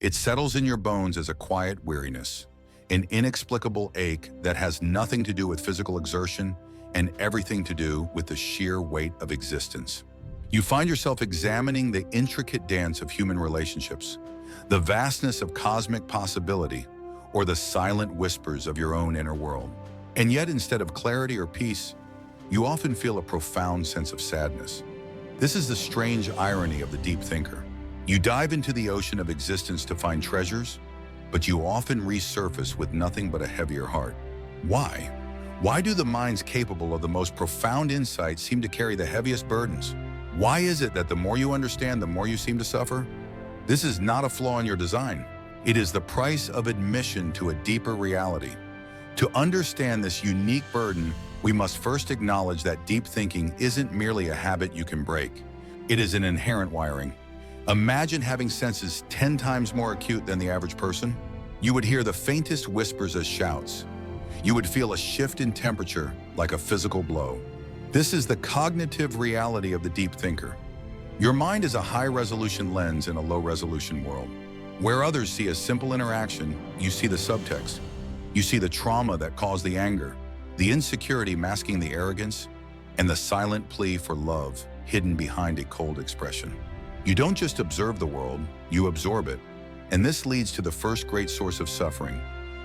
It settles in your bones as a quiet weariness, an inexplicable ache that has nothing to do with physical exertion and everything to do with the sheer weight of existence. You find yourself examining the intricate dance of human relationships, the vastness of cosmic possibility, or the silent whispers of your own inner world. And yet, instead of clarity or peace, you often feel a profound sense of sadness. This is the strange irony of the deep thinker. You dive into the ocean of existence to find treasures, but you often resurface with nothing but a heavier heart. Why? Why do the minds capable of the most profound insights seem to carry the heaviest burdens? Why is it that the more you understand, the more you seem to suffer? This is not a flaw in your design. It is the price of admission to a deeper reality. To understand this unique burden, we must first acknowledge that deep thinking isn't merely a habit you can break. It is an inherent wiring. Imagine having senses 10 times more acute than the average person. You would hear the faintest whispers as shouts. You would feel a shift in temperature like a physical blow. This is the cognitive reality of the deep thinker. Your mind is a high-resolution lens in a low-resolution world. Where others see a simple interaction, you see the subtext. You see the trauma that caused the anger, the insecurity masking the arrogance, and the silent plea for love hidden behind a cold expression. You don't just observe the world, you absorb it. And this leads to the first great source of suffering,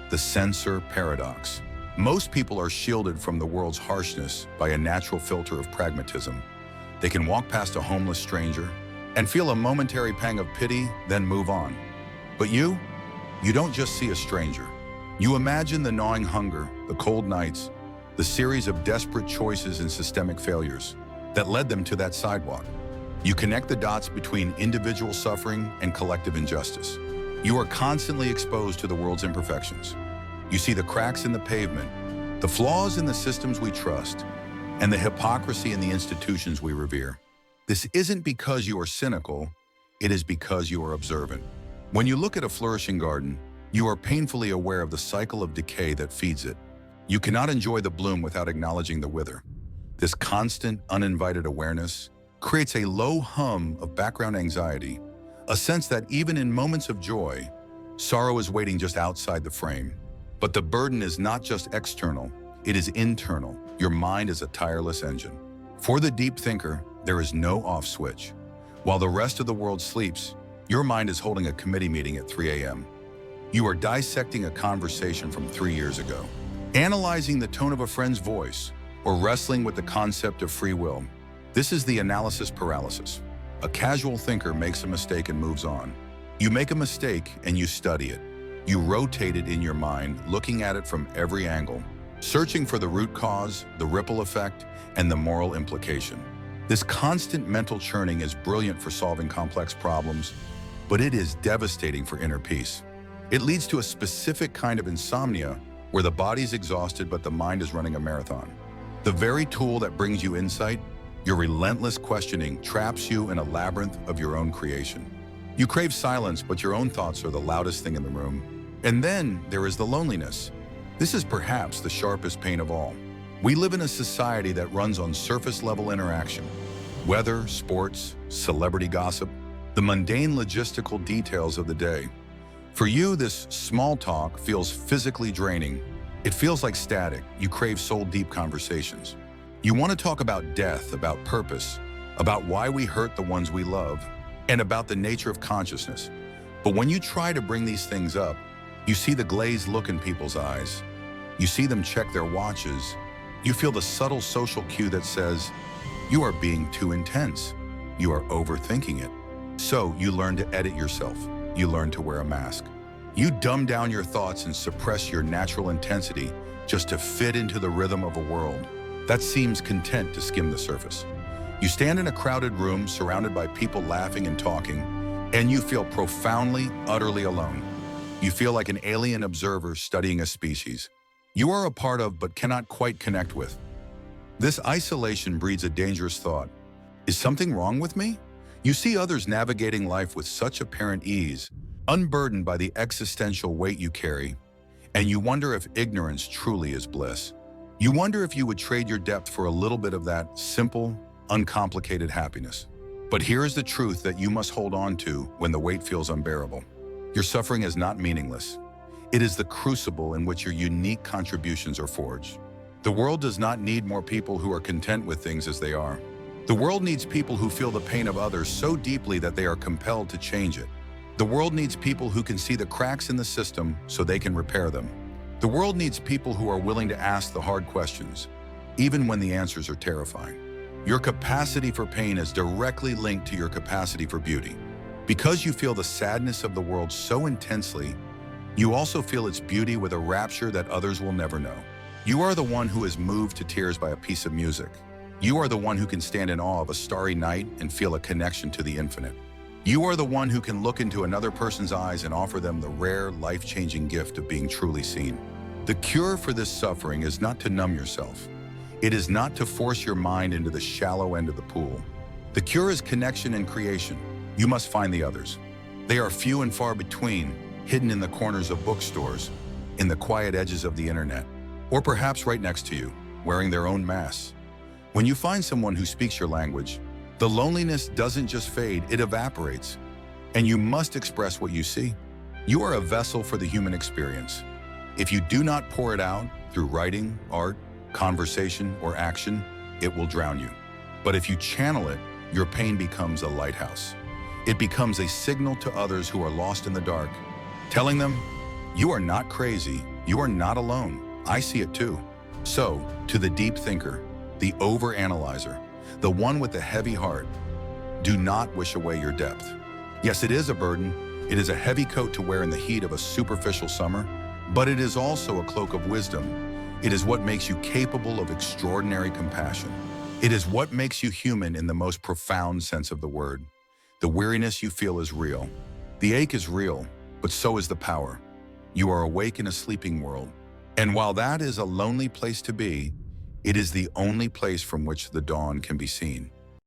the censor paradox. Most people are shielded from the world's harshness by a natural filter of pragmatism. They can walk past a homeless stranger and feel a momentary pang of pity, then move on. But you don't just see a stranger. You imagine the gnawing hunger, the cold nights, the series of desperate choices and systemic failures that led them to that sidewalk. You connect the dots between individual suffering and collective injustice. You are constantly exposed to the world's imperfections. You see the cracks in the pavement, the flaws in the systems we trust, and the hypocrisy in the institutions we revere. This isn't because you are cynical, it is because you are observant. When you look at a flourishing garden, you are painfully aware of the cycle of decay that feeds it. You cannot enjoy the bloom without acknowledging the wither. This constant, uninvited awareness creates a low hum of background anxiety, a sense that even in moments of joy, sorrow is waiting just outside the frame. But the burden is not just external, it is internal. Your mind is a tireless engine. For the deep thinker, there is no off switch. While the rest of the world sleeps, your mind is holding a committee meeting at 3 a.m. You are dissecting a conversation from 3 years ago, analyzing the tone of a friend's voice, or wrestling with the concept of free will. This is the analysis paralysis. A casual thinker makes a mistake and moves on. You make a mistake and you study it. You rotate it in your mind, looking at it from every angle, searching for the root cause, the ripple effect, and the moral implication. This constant mental churning is brilliant for solving complex problems, but it is devastating for inner peace. It leads to a specific kind of insomnia where the body's exhausted but the mind is running a marathon. The very tool that brings you insight, your relentless questioning, traps you in a labyrinth of your own creation. You crave silence, but your own thoughts are the loudest thing in the room. And then there is the loneliness. This is perhaps the sharpest pain of all. We live in a society that runs on surface-level interaction. Weather, sports, celebrity gossip, the mundane logistical details of the day. For you, this small talk feels physically draining. It feels like static. You crave soul-deep conversations. You want to talk about death, about purpose, about why we hurt the ones we love, and about the nature of consciousness. But when you try to bring these things up, you see the glazed look in people's eyes. You see them check their watches. You feel the subtle social cue that says, you are being too intense. You are overthinking it. So you learn to edit yourself. You learn to wear a mask. You dumb down your thoughts and suppress your natural intensity just to fit into the rhythm of a world that seems content to skim the surface. You stand in a crowded room surrounded by people laughing and talking, and you feel profoundly, utterly alone. You feel like an alien observer studying a species you are a part of but cannot quite connect with. This isolation breeds a dangerous thought. Is something wrong with me? You see others navigating life with such apparent ease, unburdened by the existential weight you carry, and you wonder if ignorance truly is bliss. You wonder if you would trade your depth for a little bit of that simple, uncomplicated happiness. But here is the truth that you must hold on to when the weight feels unbearable. Your suffering is not meaningless. It is the crucible in which your unique contributions are forged. The world does not need more people who are content with things as they are. The world needs people who feel the pain of others so deeply that they are compelled to change it. The world needs people who can see the cracks in the system so they can repair them. The world needs people who are willing to ask the hard questions, even when the answers are terrifying. Your capacity for pain is directly linked to your capacity for beauty. Because you feel the sadness of the world so intensely, you also feel its beauty with a rapture that others will never know. You are the one who is moved to tears by a piece of music. You are the one who can stand in awe of a starry night and feel a connection to the infinite. You are the one who can look into another person's eyes and offer them the rare, life-changing gift of being truly seen. The cure for this suffering is not to numb yourself. It is not to force your mind into the shallow end of the pool. The cure is connection and creation. You must find the others. They are few and far between, hidden in the corners of bookstores, in the quiet edges of the internet, or perhaps right next to you, wearing their own masks. When you find someone who speaks your language, the loneliness doesn't just fade, it evaporates. And you must express what you see. You are a vessel for the human experience. If you do not pour it out through writing, art, conversation, or action, it will drown you. But if you channel it, your pain becomes a lighthouse. It becomes a signal to others who are lost in the dark, telling them, you are not crazy, you are not alone, I see it too. So, to the deep thinker, the overanalyzer, the one with the heavy heart, do not wish away your depth. Yes, it is a burden, it is a heavy coat to wear in the heat of a superficial summer, but it is also a cloak of wisdom. It is what makes you capable of extraordinary compassion. It is what makes you human in the most profound sense of the word. The weariness you feel is real. The ache is real, but so is the power. You are awake in a sleeping world. And while that is a lonely place to be, it is the only place from which the dawn can be seen.